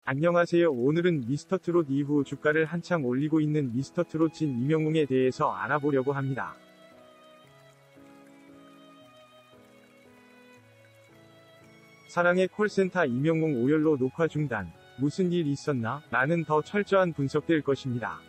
안녕하세요. 오늘은 미스터트롯 이후 주가를 한창 올리고 있는 미스터트롯 진 이명웅에 대해서 알아보려고 합니다. 사랑의 콜센터 이명웅 오열로 녹화 중단. 무슨 일 있었나? 라는 더 철저한 분석될 것입니다.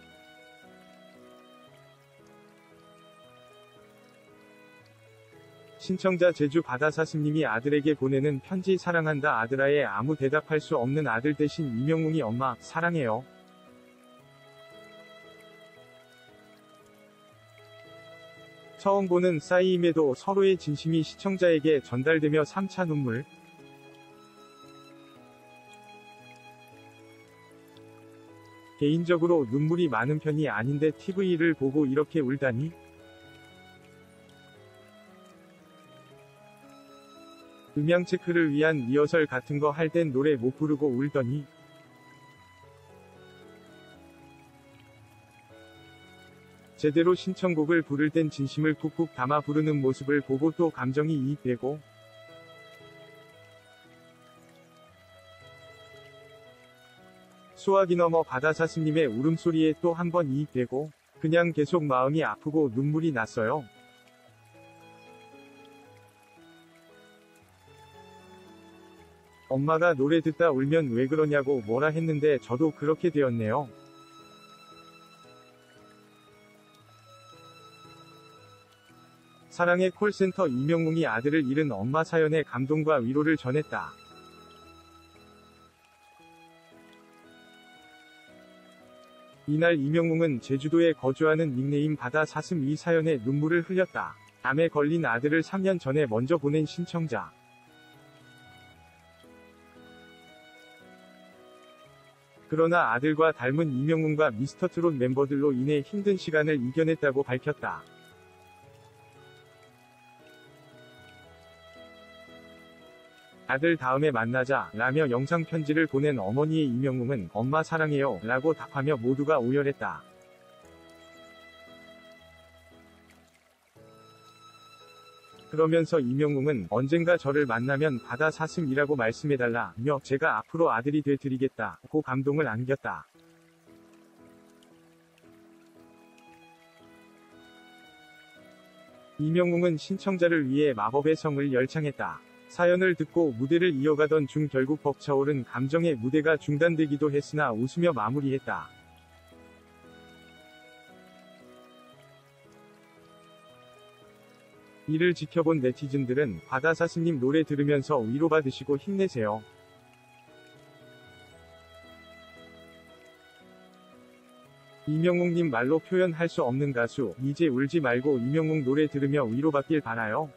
신청자 제주 바다사슴님이 아들에게 보내는 편지. 사랑한다 아들아에 아무 대답할 수 없는 아들 대신 이명웅이 엄마, 사랑해요. 처음 보는 싸이임에도 서로의 진심이 시청자에게 전달되며 3차 눈물. 개인적으로 눈물이 많은 편이 아닌데 TV를 보고 이렇게 울다니? 음향 체크를 위한 리허설 같은 거 할 땐 노래 못 부르고 울더니. 제대로 신청곡을 부를 땐 진심을 꾹꾹 담아 부르는 모습을 보고 또 감정이 이입되고. 수화기 넘어 바다사슴님의 울음소리에 또 한 번 이입되고. 그냥 계속 마음이 아프고 눈물이 났어요. 엄마가 노래 듣다 울면 왜 그러냐고 뭐라 했는데 저도 그렇게 되었네요. 사랑의 콜센터 이명웅이 아들을 잃은 엄마 사연에 감동과 위로를 전했다. 이날 이명웅은 제주도에 거주하는 닉네임 바다사슴 이 사연에 눈물을 흘렸다. 암에 걸린 아들을 3년 전에 먼저 보낸 신청자. 그러나 아들과 닮은 이명웅과 미스터트롯 멤버들로 인해 힘든 시간을 이겨냈다고 밝혔다. 아들 다음에 만나자 라며 영상 편지를 보낸 어머니의 이명웅은 엄마 사랑해요 라고 답하며 모두가 오열했다. 그러면서 이명웅은 언젠가 저를 만나면 바다사슴이라고 말씀해달라며 제가 앞으로 아들이 되드리겠다고 감동을 안겼다. 이명웅은 신청자를 위해 마법의 성을 열창했다. 사연을 듣고 무대를 이어가던 중 결국 벅차오른 감정에 무대가 중단되기도 했으나 웃으며 마무리했다. 이를 지켜본 네티즌들은 바다사슴님 노래 들으면서 위로받으시고 힘내세요. 이명웅님 말로 표현할 수 없는 가수, 이제 울지 말고 이명웅 노래 들으며 위로받길 바라요.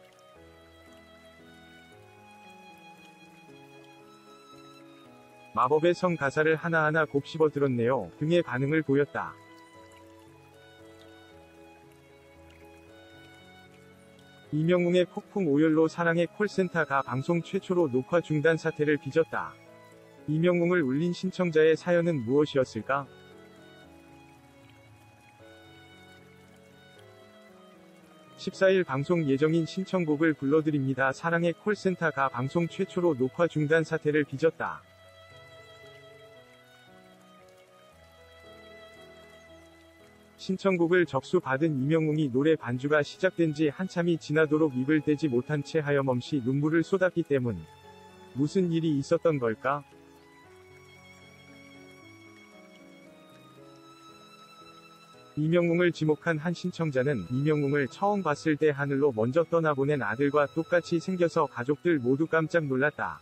마법의 성 가사를 하나하나 곱씹어 들었네요 등의 반응을 보였다. 이명웅의 폭풍 오열로 사랑의 콜센터가 방송 최초로 녹화 중단 사태를 빚었다. 이명웅을 울린 신청자의 사연은 무엇이었을까? 14일 방송 예정인 신청곡을 불러드립니다. 사랑의 콜센터가 방송 최초로 녹화 중단 사태를 빚었다. 신청곡을 접수받은 이명웅이 노래 반주가 시작된 지 한참이 지나도록 입을 떼지 못한 채 하염없이 눈물을 쏟았기 때문. 무슨 일이 있었던 걸까? 이명웅을 지목한 한 신청자는 이명웅을 처음 봤을 때 하늘로 먼저 떠나보낸 아들과 똑같이 생겨서 가족들 모두 깜짝 놀랐다.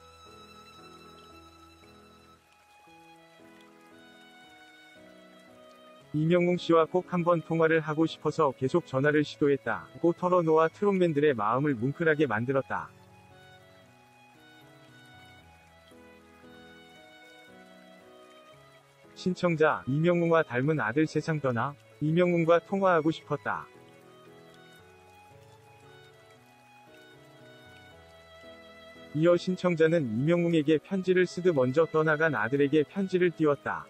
이명웅 씨와 꼭 한번 통화를 하고 싶어서 계속 전화를 시도했다고 털어놓아 트롯맨들의 마음을 뭉클하게 만들었다. 신청자, 이명웅과 닮은 아들 세상 떠나? 이명웅과 통화하고 싶었다. 이어 신청자는 이명웅에게 편지를 쓰듯 먼저 떠나간 아들에게 편지를 띄웠다.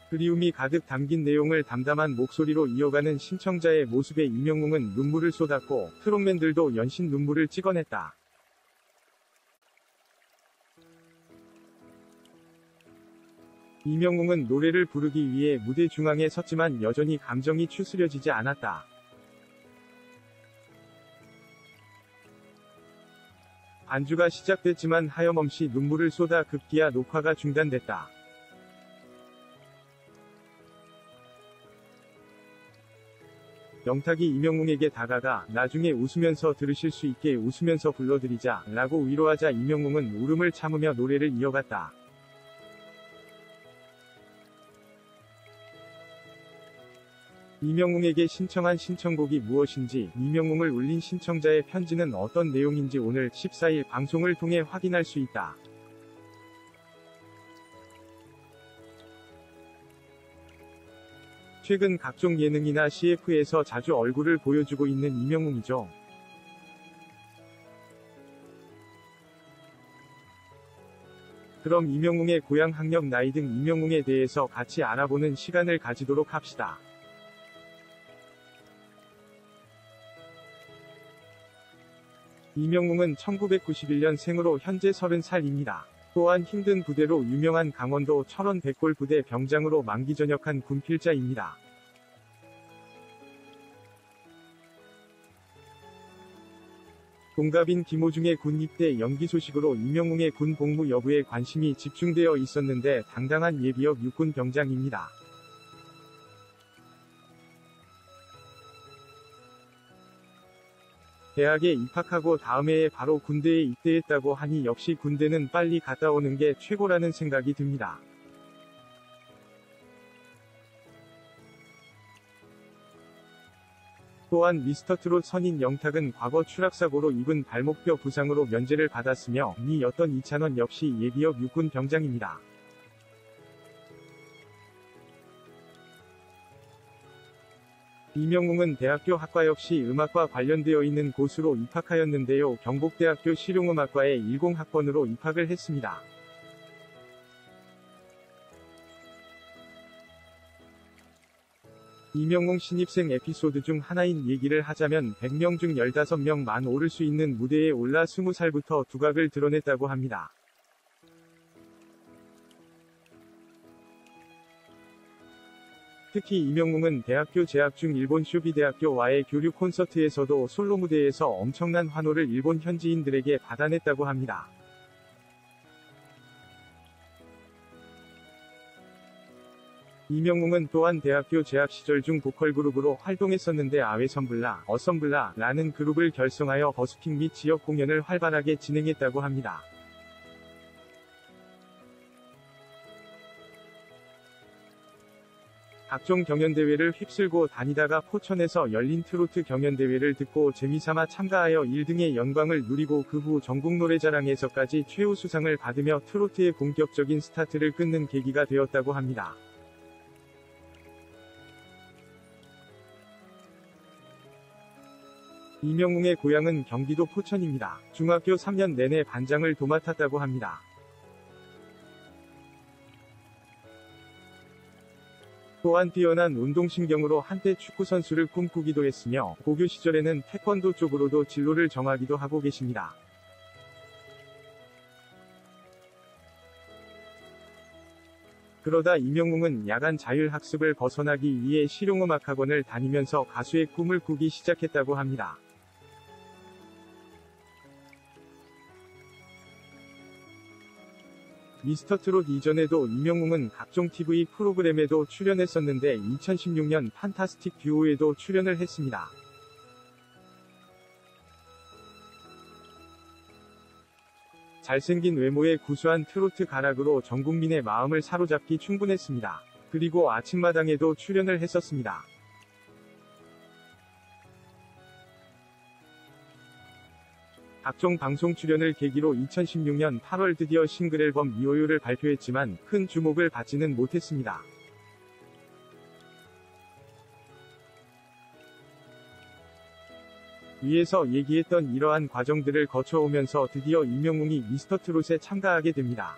그리움이 가득 담긴 내용을 담담한 목소리로 이어가는 신청자의 모습에 이명웅은 눈물을 쏟았고 트롯맨들도 연신 눈물을 찍어냈다. 이명웅은 노래를 부르기 위해 무대 중앙에 섰지만 여전히 감정이 추스려지지 않았다. 반주가 시작됐지만 하염없이 눈물을 쏟아 급기야 녹화가 중단됐다. 영탁이 이명웅에게 다가가 나중에 웃으면서 들으실 수 있게 웃으면서 불러드리자 라고 위로하자 이명웅은 울음을 참으며 노래를 이어갔다. 이명웅에게 신청한 신청곡이 무엇인지, 이명웅을 울린 신청자의 편지는 어떤 내용인지 오늘 14일 방송을 통해 확인할 수 있다. 최근 각종 예능이나 CF에서 자주 얼굴을 보여주고 있는 이명웅이죠. 그럼 이명웅의 고향, 학력, 나이 등 이명웅에 대해서 같이 알아보는 시간을 가지도록 합시다. 이명웅은 1991년 생으로 현재 30살입니다. 또한 힘든 부대로 유명한 강원도 철원 백골 부대 병장으로 만기 전역한 군필자입니다. 동갑인 김호중의 군 입대 연기 소식으로 이명웅의 군 복무 여부에 관심이 집중되어 있었는데 당당한 예비역 육군 병장입니다. 대학에 입학하고 다음 해에 바로 군대에 입대했다고 하니 역시 군대는 빨리 갔다 오는 게 최고라는 생각이 듭니다. 또한 미스터트롯 선인 영탁은 과거 추락사고로 입은 발목뼈 부상으로 면제를 받았으며 이였던 이찬원 역시 예비역 육군 병장입니다. 이명웅은 대학교 학과 역시 음악과 관련되어 있는 곳으로 입학하였는데요. 경북대학교 실용음악과에 10학번으로 입학을 했습니다. 이명웅 신입생 에피소드 중 하나인 얘기를 하자면 100명 중 15명만 오를 수 있는 무대에 올라 20살부터 두각을 드러냈다고 합니다. 특히 이명웅은 대학교 재학 중 일본 쇼비대학교와의 교류 콘서트에서도 솔로 무대에서 엄청난 환호를 일본 현지인들에게 받아냈다고 합니다. 이명웅은 또한 대학교 재학 시절 중 보컬 그룹으로 활동했었는데 아웨섬블라, 어섬블라라는 그룹을 결성하여 버스킹 및 지역 공연을 활발하게 진행했다고 합니다. 각종 경연대회를 휩쓸고 다니다가 포천에서 열린 트로트 경연대회를 듣고 재미삼아 참가하여 1등의 영광을 누리고 그 후 전국노래자랑에서까지 최우수상을 받으며 트로트의 본격적인 스타트를 끊는 계기가 되었다고 합니다. 이명웅의 고향은 경기도 포천입니다. 중학교 3년 내내 반장을 도맡았다고 합니다. 또한 뛰어난 운동신경으로 한때 축구선수를 꿈꾸기도 했으며 고교 시절에는 태권도 쪽으로도 진로를 정하기도 하고 계십니다. 그러다 이명웅은 야간 자율학습을 벗어나기 위해 실용음악학원을 다니면서 가수의 꿈을 꾸기 시작했다고 합니다. 미스터트롯 이전에도 이명웅은 각종 TV 프로그램에도 출연했었는데 2016년 판타스틱 듀오에도 출연을 했습니다. 잘생긴 외모에 구수한 트로트 가락으로 전국민의 마음을 사로잡기 충분했습니다. 그리고 아침마당에도 출연을 했었습니다. 각종 방송 출연을 계기로 2016년 8월 드디어 싱글 앨범 미워요를 발표했지만 큰 주목을 받지는 못했습니다. 위에서 얘기했던 이러한 과정들을 거쳐오면서 드디어 이명웅이 미스터트롯에 참가하게 됩니다.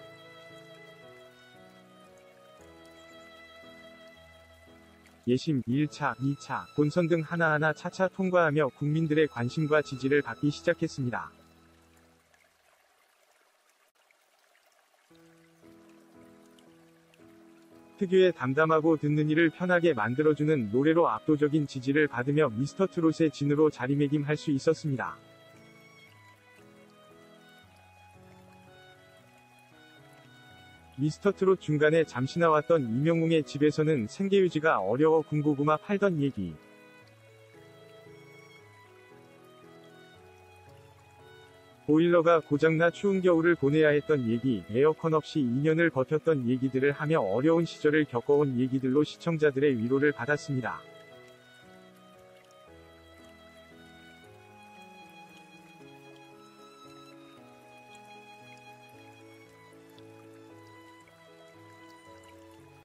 예심, 1차, 2차, 본선 등 하나하나 차차 통과하며 국민들의 관심과 지지를 받기 시작했습니다. 특유의 담담하고 듣는 이를 편하게 만들어주는 노래로 압도적인 지지를 받으며 미스터트롯의 진으로 자리매김할 수 있었습니다. 미스터트롯 중간에 잠시 나왔던 이명웅의 집에서는 생계유지가 어려워 군고구마 팔던 얘기. 보일러가 고장나 추운 겨울을 보내야 했던 얘기, 에어컨 없이 2년을 버텼던 얘기들을 하며 어려운 시절을 겪어온 얘기들로 시청자들의 위로를 받았습니다.